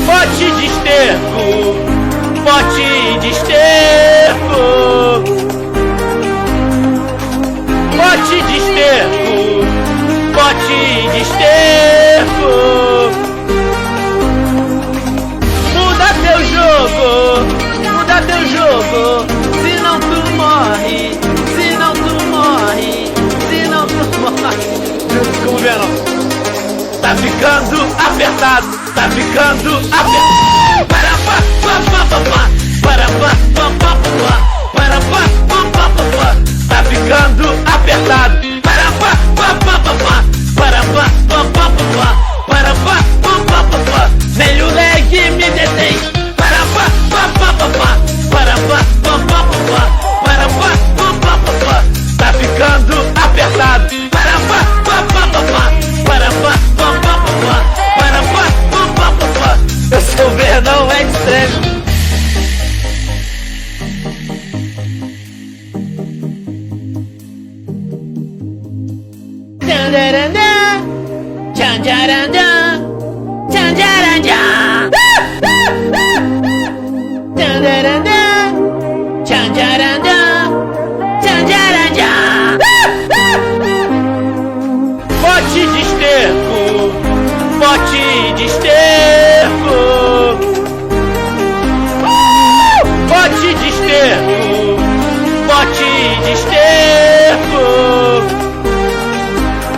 Pote de esterco, pote de esterco, pote de esterco, pote de esterco. Muda teu jogo, se não tu morre, se não tu morre, se não tu morre. Como verão? Tá ficando apertado, tá ficando apertado. Para pá, pá, pá, pá, pá. Para pá, pá, pá, pá, pá. Para pá, pá, pá, pá, pá. Tá ficando apertado. Para pá, pá, pá, pá, pá. Para pá, pá, pá, pá, pá. Para pá, pá, pá, pá, pá. Nem o leg me detém. Para pá, pá, pá, pá, pá. Para pá, pá, pá, pá, pá. Para pá, pá, pá, pá, pá. Tá ficando apertado. Para pá, pá, pá, pá, pá. Para pá, pá, pá, pá, pá. Para pá, pá, pá, pá, pá. Eu sou Verdão Extreme. Tchandarandã, tchandarandã, tchandarandã. Tchandarandã, tchandarandã, tchandarandã. Pote de esterco, pote de esterco, pote de esterco, pote de esterco.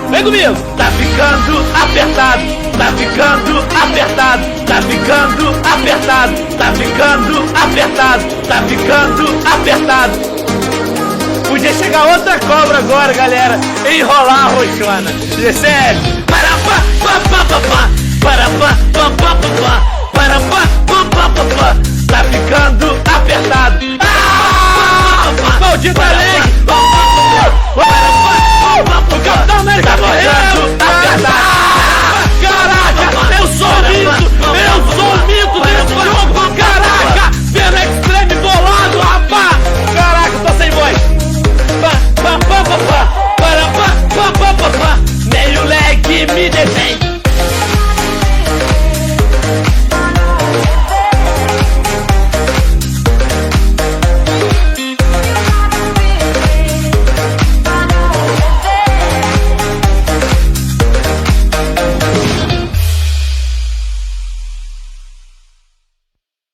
Vem comigo! Tá ficando apertado, tá ficando apertado, tá ficando apertado, tá ficando apertado, tá ficando apertado. Podia chegar outra cobra agora, galera, e enrolar a roxona. Sério. Para pá, pá, pá, pá, pá. Para pá, pá, pá, pá, pá. Para pá, pá, pá, pá, pá. Tá ficando apertado. Maldita lei! O Capitão América morreu! Caraca! Eu sou o mito desse jogo! Caraca! Vendo Extreme bolado, rapaz! Caraca, tô sem voz! Pá, pá, pá, pá, pá. Para pá, pá, pá, pá, pá. Meio leg me detém.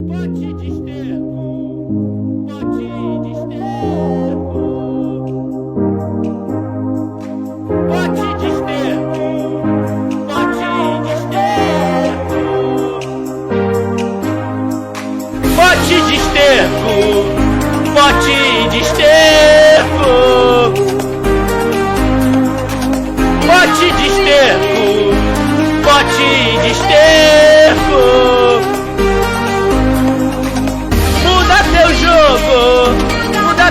Pote de esterco, pote de esterco, pote de esterco, pote de esterco, pote de esterco, pote de esterco, pote de esterco, pote de esterco. Muda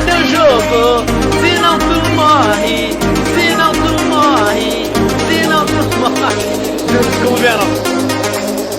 teu jogo, se não tu morre, se não tu morre, se não tu morre. Como verão?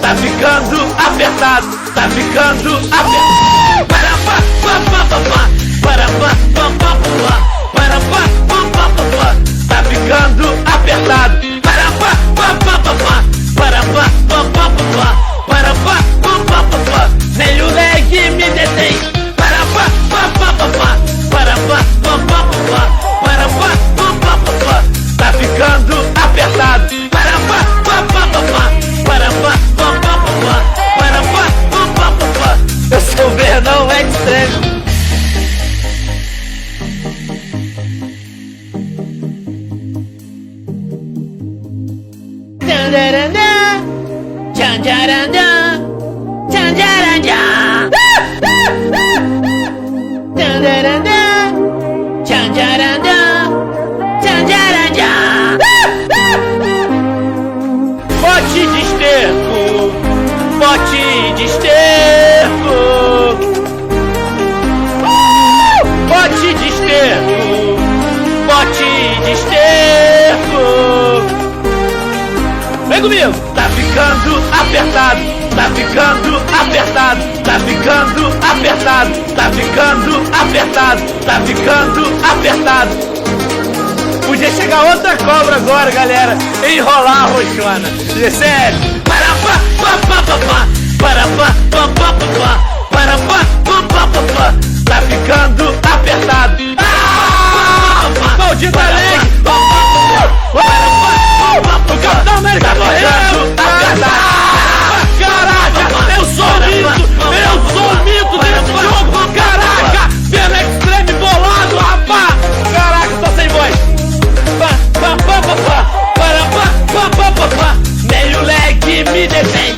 Tá ficando apertado, tá ficando apertado. Para pá, pá, pá, pá, pá. Para pá, pá, pá, pá, pá. Para pá, pá, pá, pá, pá. Tá ficando apertado. Para pá, pá, pá, pá, pá. Para pá, pá, pá, pá, pá. Para pá, pá, pá, pá, pá. Nem o leg me detém. Para pá, pá, pá, pá, pá. Para pá, pá, pá, pá, pá. Para pá, pá, pá, pá, pá. Tá ficando apertado. Para pá, pá, pá, pá, pá. Para pá, pá, pá, pá, pá. Para pá, pá, pá, pá, pá. Eu sou Verdão Extreme. Tchandarandã, tchandarandã, tchandarandã. Tchandarandã, tchandarandã, tchandarandã. Pote de esterco, pote de esterco, pote de esterco, pote de esterco. Vem comigo! Tá ficando apertado, tá ficando apertado, tá ficando apertado, tá ficando apertado, tá ficando apertado. Podia chegar outra cobra agora, galera, enrolar a roxona. Sério. Para pá pá pá pá pá, para pá pá pá pá pá, para pá pá pá pá pá, tá ficando apertado. Maldita lei! O Capitão América morreu! Caraca! Eu sou o mito! Eu sou o mito desse jogo! Caraca! Pena Extreme bolado, rapaz! Caraca, tô sem voz! Meio leg me detém!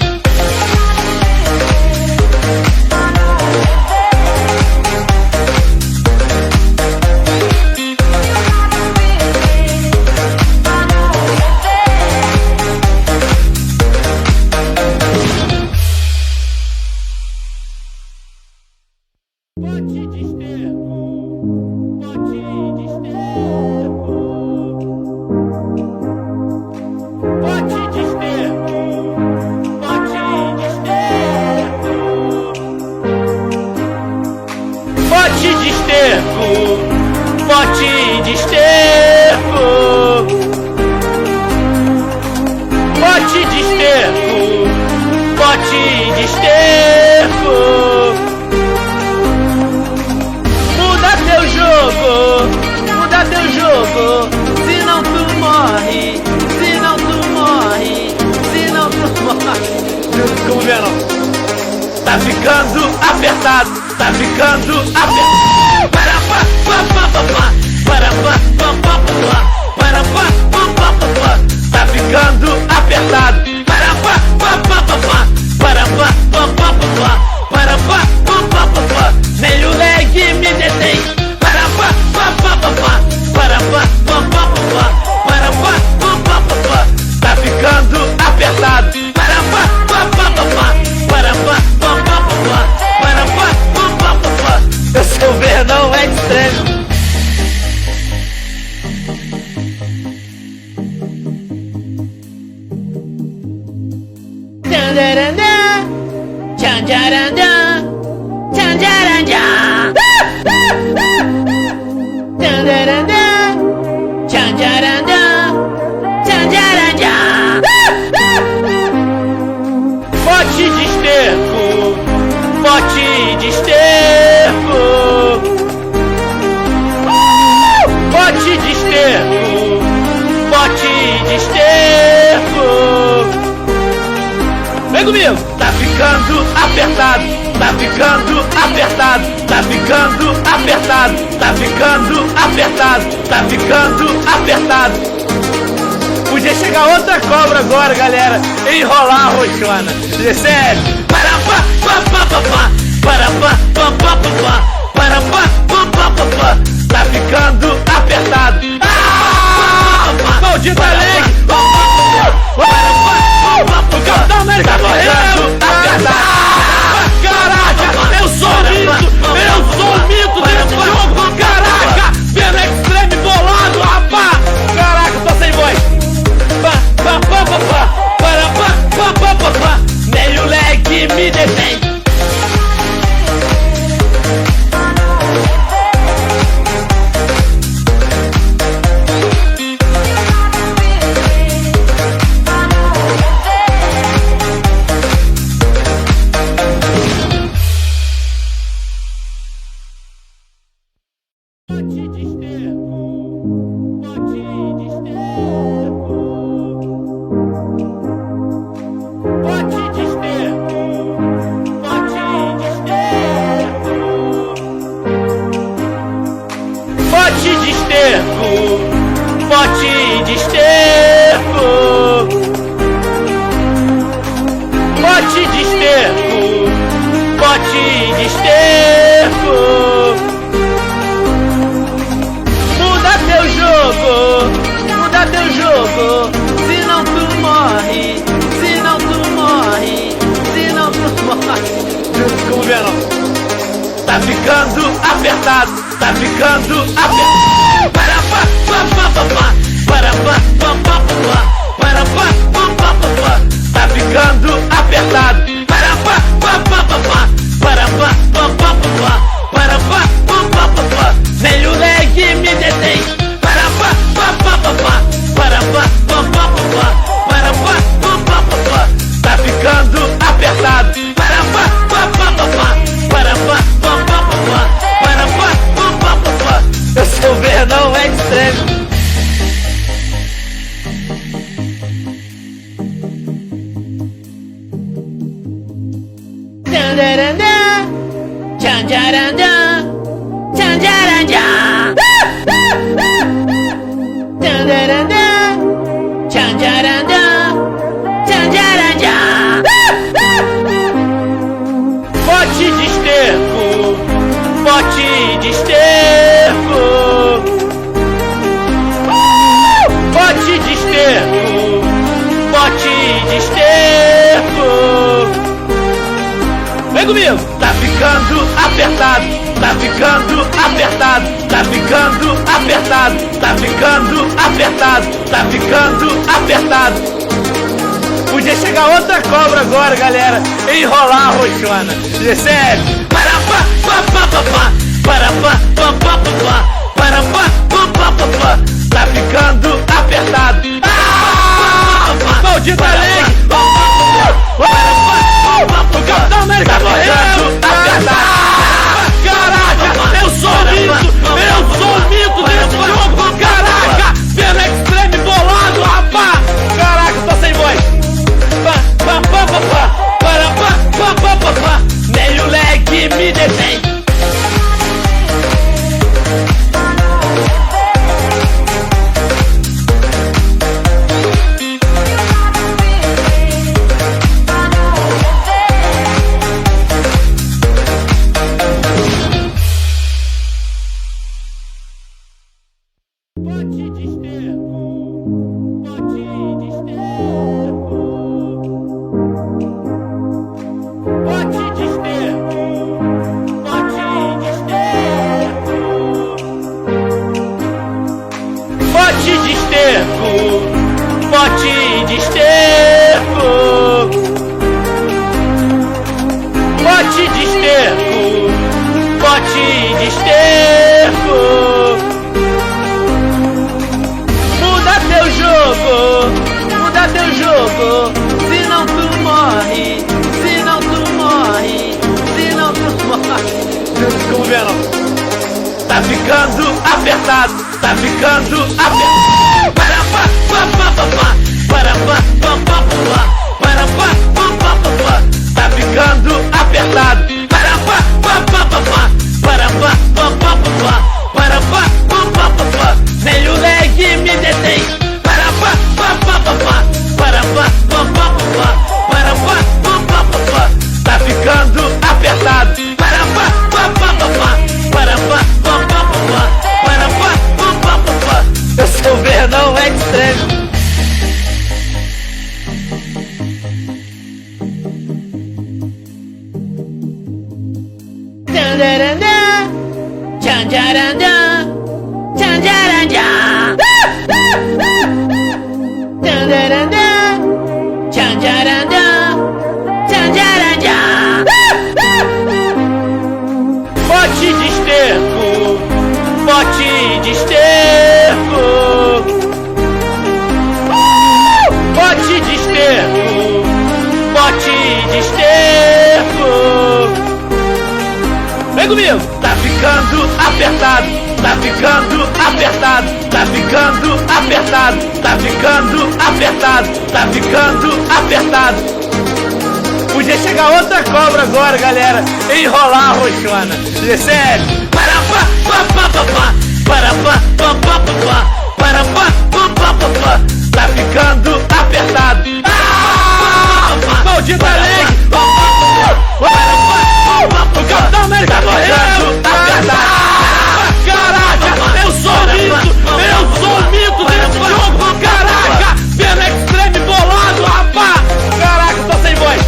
Bote de esterco, bote de esterco, bote de esterco. Muda teu jogo, muda teu jogo. Senão tu morre, senão tu morre, senão tu morre. Como vê não? Tá ficando apertado, tá ficando apertado. Para pá pá pá pá pá, para pá pá pá pá, para pá pá pá pá, tá ficando apertado. Para pá pá pá pá, para pá pá pá pá, para pá pá pá pá, meio leg me detém. Para pá pá pá pá, para pá pá pá pá, para pá pá pá pá, tá ficando apertado. Para pá pá pá pá, para pá pá pá pá, para pá pá pá pá. Eu sou o Verdão Extreme. Bote de esterco, bote de esterco, bote de esterco, bote de esterco. Vem comigo! Tá ficando apertado, tá ficando apertado, tá ficando apertado, tá ficando apertado, tá ficando apertado. Podia chegar outra cobra agora, galera, enrolar a roxona. Sério. Para pá pá pá pá pá, para pá pá pá pá, para pá pá pá pá, tá ficando apertado. Maldita lei! O Capitão América morreu! Caraca! Eu sou o mito! Eu sou o mito desse jogo! Caraca! Pena Extreme bolado, rapaz! Caraca, tô sem voz! Para meio leg me detém. Bote de esterco, bote de esterco, bote de esterco. Muda teu jogo, muda teu jogo. Senão tu morre, senão tu morre, senão tu morre. Como vê não? Tá ficando apertado, tá ficando apertado. Para pá pá pá pá, para pá pá pá pá, para pá pá pá pá, tá ficando apertado. Bote de esterco, bote de esterco, bote de esterco, bote de esterco. Vem comigo! Tá ficando apertado, tá ficando apertado, tá ficando apertado, tá ficando apertado, tá ficando apertado. Podia chegar outra cobra agora, galera, enrolar a roxona. Sério. Para pá, pá, pá, pá, pá. Para pá, pá, pá, pá, pá. Para pá, pá, pá, pá, pá. Tá ficando apertado. Maldita lei. O Capitão América morreu. Caraca, eu sou o mito desse jogo. Caraca, pelo extreme bolado, rapaz. Caraca, tô sem voz. Meio leg me detém. Bote de esterco, bote de esterco, bote de esterco, bote de esterco. Muda teu jogo, muda teu jogo, senão tu morre, senão tu morre, senão tu morre. Como verão? Tá ficando apertado, tá ficando apertado. Para pá, pá, pá, pá, pá. Para pá, pá, pá, pá, pá. Para pá, pá, pá, pá, pá. Tá ficando apertado. Para pá, pá, pá, pá, pá. Para pá, pá, pá, pá, pá. Para pá, pá, pá, pá, pá. Meio leg me detém. Para pá, pá, pá, pá, pá. Para pá, pá, pá, pá, pá. Para pá, pá, pá, pá, pá. Tá ficando apertado. Para pá, pá, pá, pá, pá. Para pá, pá, pá, pá, pá. Para pá, pá, pá, pá, pá. Eu sou o Verdão Extreme. Bote de esterco, bote de esterco, bote de esterco, bote de esterco. Vem comigo! Tá ficando apertado, tá ficando apertado, tá ficando apertado, tá ficando apertado, tá ficando apertado. Podia chegar outra cobra agora, galera, enrolar a roxona. Sério. Para pá, pá, pá, pá, pá. Para pá, pá, pá, pá, pá. Para pá, pá, pá, pá, pá. Tá ficando apertado. Maldita lei. O Capitão América morreu. Caraca, eu sou o mito desse jogo. Caraca, pelo extreme bolado, rapaz. Caraca, tô sem voz.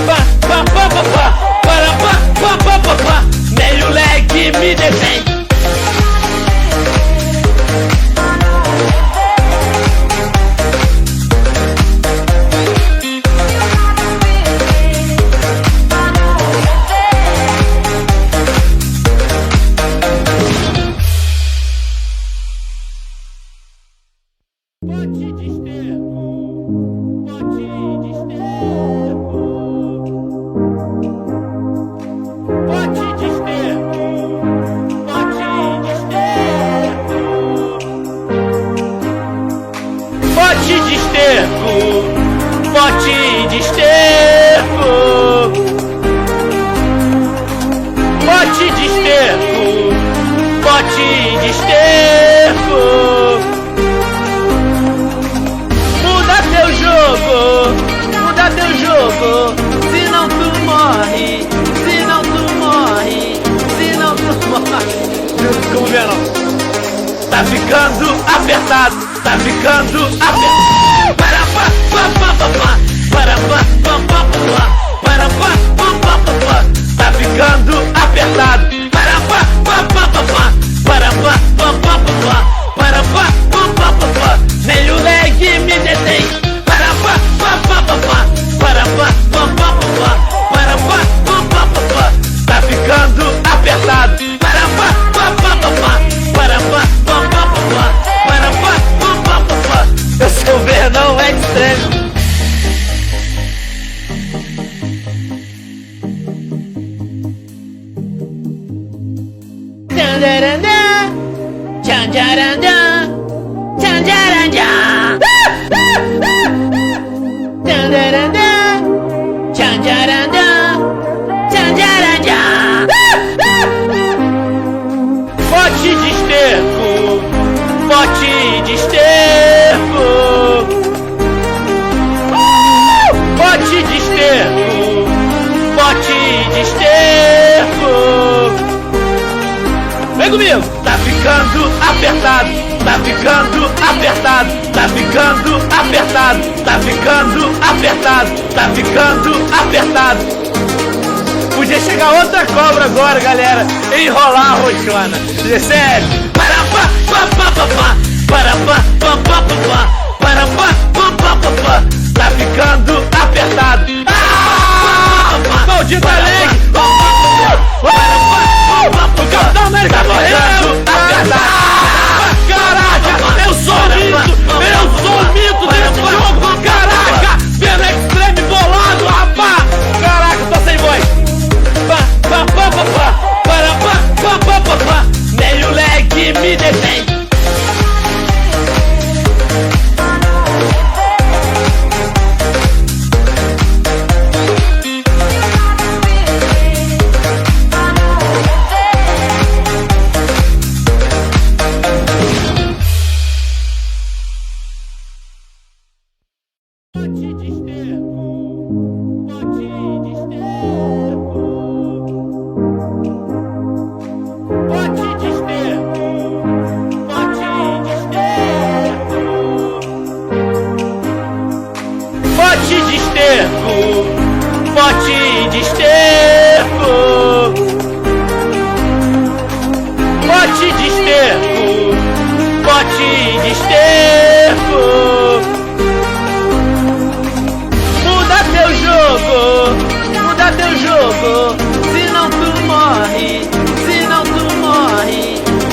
Pá, pá, pá, pá. Para pá, pá, pá, pá, pá. Meio leg me detém. ficando apertado, tá ficando apertado. Para pá, pá, pá, pá, pá. Para pá, pá, pá, pá, pá. Para pá, pá, pá, pá, pá. Tá ficando apertado. Para pá, pá, pá, pá, pá. Para pá, pá, pá, pá, pá. Para pá, pá, pá, pá, pá. Nem o leg me detém. Para pá, pá, pá, pá, pá. Para pá, pá, pá, pá, pá. Para pá, pá, pá, pá, pá. Tá ficando apertado. Para pá, pá, pá, pá, pá. Para pá, pá, pá, pá, pá. Para pá, pá, pá, pá, pá. Eu sou o Verdão Extreme. Bote de esterco, bote de esterco, bote de esterco, bote de esterco. Vem comigo! Tá ficando apertado, tá ficando apertado, tá ficando apertado, tá ficando apertado, tá ficando apertado. Podia chegar outra cobra agora, galera, enrolar a roxona. Sério. Para pá, pá, pá, pá, pá. Para pá, pá, pá, pá, pá. Para pá, pá, pá, pá, pá. Tá ficando apertado. Maldita leg! O Capitão América morreu! Caraca, eu sou o mito desse jogo! Caraca, Venom Extreme bolado, rapá! Caraca, tô sem voz! Pá, pá, pá, pá, pá. Para pá, pá, pá, pá, pá. Nem o leg me detém. Bote de esterco, bote de esterco, bote de esterco, bote de esterco. Muda teu jogo, muda teu jogo, senão tu morre, senão tu morre,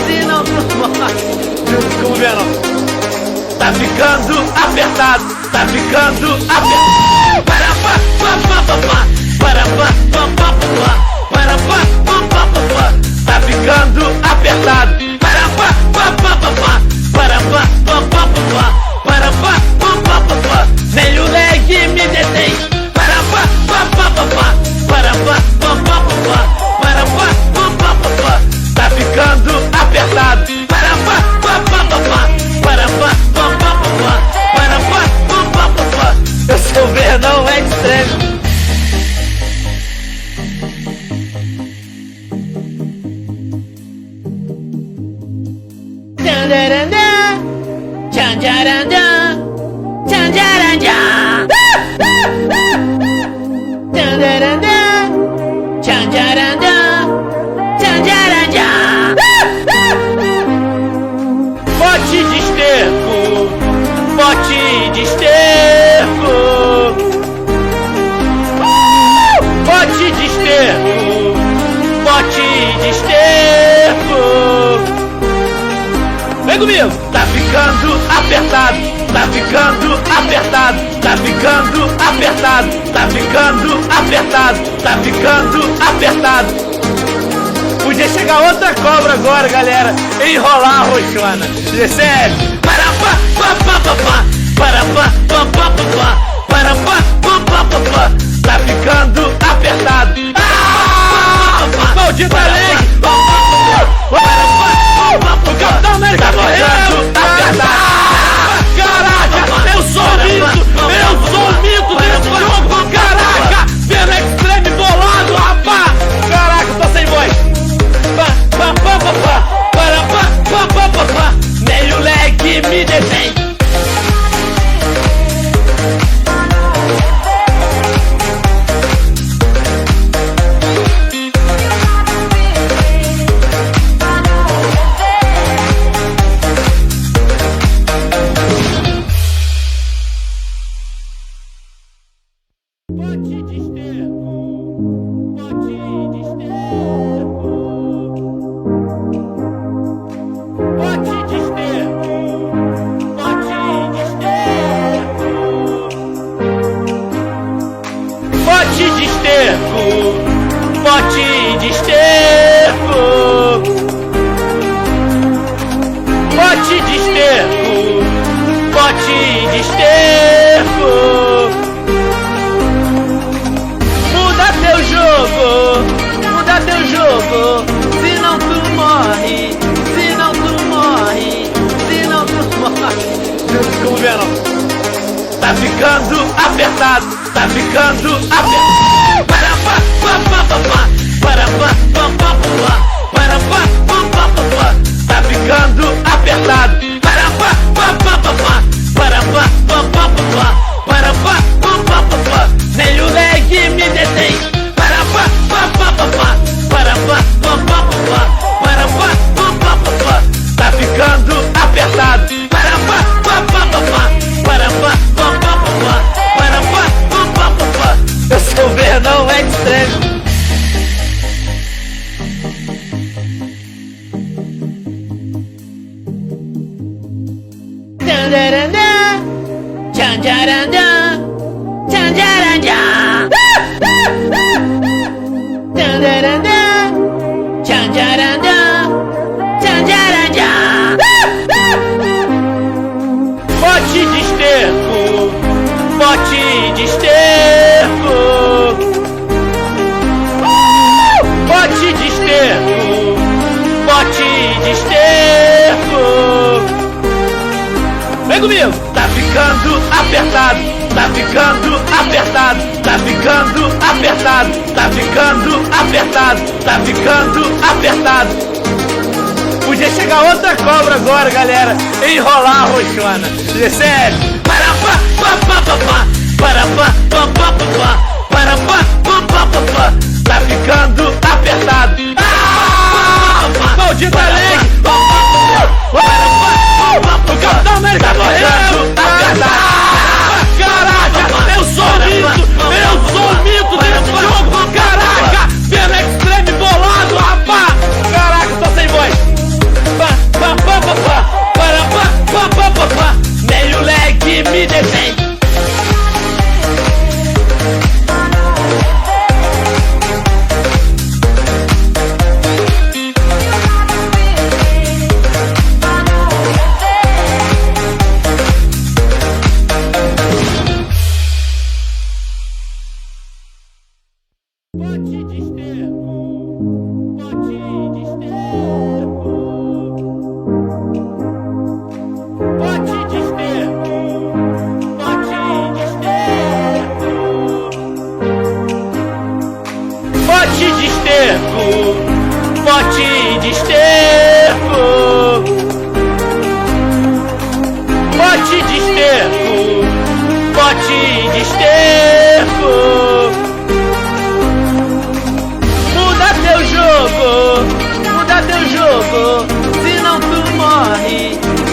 senão tu morre. Junto com o Venom. Tá ficando apertado, tá ficando apertado. Para pá, pá, pá, pá, pá. Para pá, pá, pá, pá, pá. Para pá, pá, pá, pá, pá. Tá ficando apertado. Para pá, pá, pá, pá, pá. Para pá, pá, pá, pá, pá. Para pá, pá, pá, pá, pá. Nem o leg me detém. Para pá, pá, pá, pá, pá. Para pá, pá, pá, pá, pá. Para pá, pá, pá, pá, pá. Tá ficando apertado. Para pá, pá, pá, pá, pá. Para pá, pá, pá, pá, pá. Para pá, pá, pá, pá, pá. Eu sou o Verdão Extreme. Bote de esterco, bote de esterco, bote de esterco, bote de esterco. Vem comigo! Tá ficando apertado, tá ficando apertado, tá ficando apertado, tá ficando apertado, tá ficando apertado. Podia chegar outra cobra agora, galera, enrolar a roxona. Sério. Para pá, pá, pá, pá, pá. Para pá, pá, pá, pá, pá. Para pá, pá, pá, pá, pá. Tá ficando apertado. Maldita leg! O Capitão América morreu! Caraca, eu sou o mito desse jogo! Caraca, Venom Extreme bolado, rapá! Caraca, tô sem voz! Pá, pá, pá, pá, pá. Para pá, pá, pá, pá, pá. jogo, muda teu jogo, senão tu morre, senão tu morre, senão tu morre. Como verão. Tá ficando apertado, tá ficando apertado. Para pá, pá, pá, pá, pá. Para pá, pá, pá, pá. Para pá, pá, pá, pá, pá. Tá ficando apertado. Para pá, pá, pá, pá, pá. Para pá, pá, pá, pá, pá. Para pá, pá, pá, pá, pá. Nem o leg me detém. Para pá, pá, pá, pá, pá. Para pá, pá, pá, pá, pá. Para pá, pá, pá, pá, pá. Tá ficando apertado. Para pá, pá, pá, pá, pá. Para pá, pá, pá, pá, pá. Para pá, pá, pá, pá, pá. Eu sou o Verdão Extreme. Bote de esterco, bote de esterco, bote de esterco, bote de esterco. Vem comigo! Tá ficando apertado, tá ficando apertado, tá ficando apertado, tá ficando apertado, tá ficando apertado. Podia chegar outra cobra agora, galera, enrolar a roxona. Sério. Para pá, pá, pá, pá, pá. Para pá, pá, pá, pá, pá. Para pá, pá, pá, pá, pá. Tá ficando apertado. Maldita leg! O Capitão América morreu! Caraca! Eu sou o mito! Eu sou o mito desse jogo! Caraca! Pena Extreme bolado, rapaz! Caraca, tô sem voz! Pá, pá, pá, pá, pá! Para, pá, pá, pá, pá, pá! Nem o leg me detém! Bote de esterco, bote de esterco, bote de esterco, bote de esterco, bote de esterco, bote de esterco, bote de esterco, bote de esterco. Muda teu jogo, senão tu morre,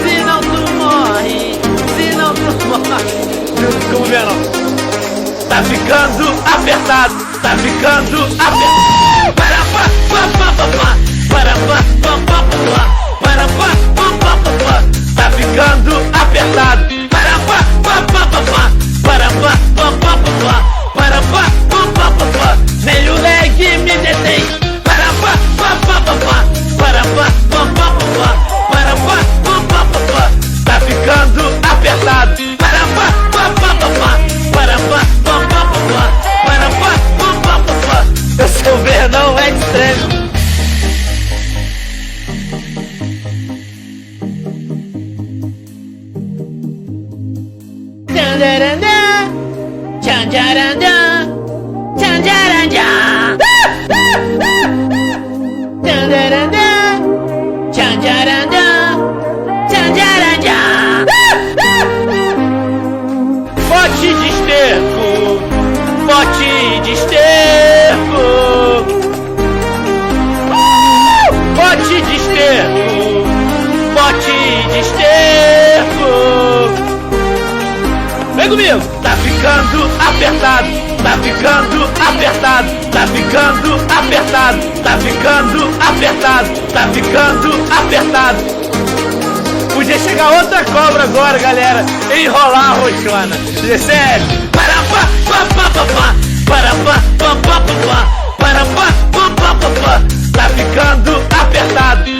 senão tu morre, senão tu morre. Como verão. Tá ficando apertado, tá ficando apertado. Para pá, pá, pá, pá, pá. Para pá, pá, pá, pá, pá. Para pá, pá, pá, pá, pá. Tá ficando apertado. Para pá, pá, pá, pá, pá. Para pá, pá, pá, pá, pá. Para pá, pá, pá, pá, pá. Nem o leg me detém. Para pá, pá, pá, pá, pá. Para pá, pá, pá, pá, pá. Para pá, pá, pá, pá, pá. Tá ficando apertado. Para pá, pá, pá, pá, pá. Para pá, pá, pá, pá, pá. Para pá, pá, pá, pá, pá. Eu sou o Verdão Extreme. Bote de esterco, bote de esterco, bote de esterco, bote de esterco. Vem comigo! Tá ficando apertado, tá ficando apertado, tá ficando apertado, tá ficando apertado, tá ficando apertado. Podia chegar outra cobra agora, galera, enrolar a roxona. Sério. Para pá, pá, pá, pá, pá. Para pá, pá, pá, pá, pá. Para pá, pá, pá, pá, pá. Tá ficando apertado.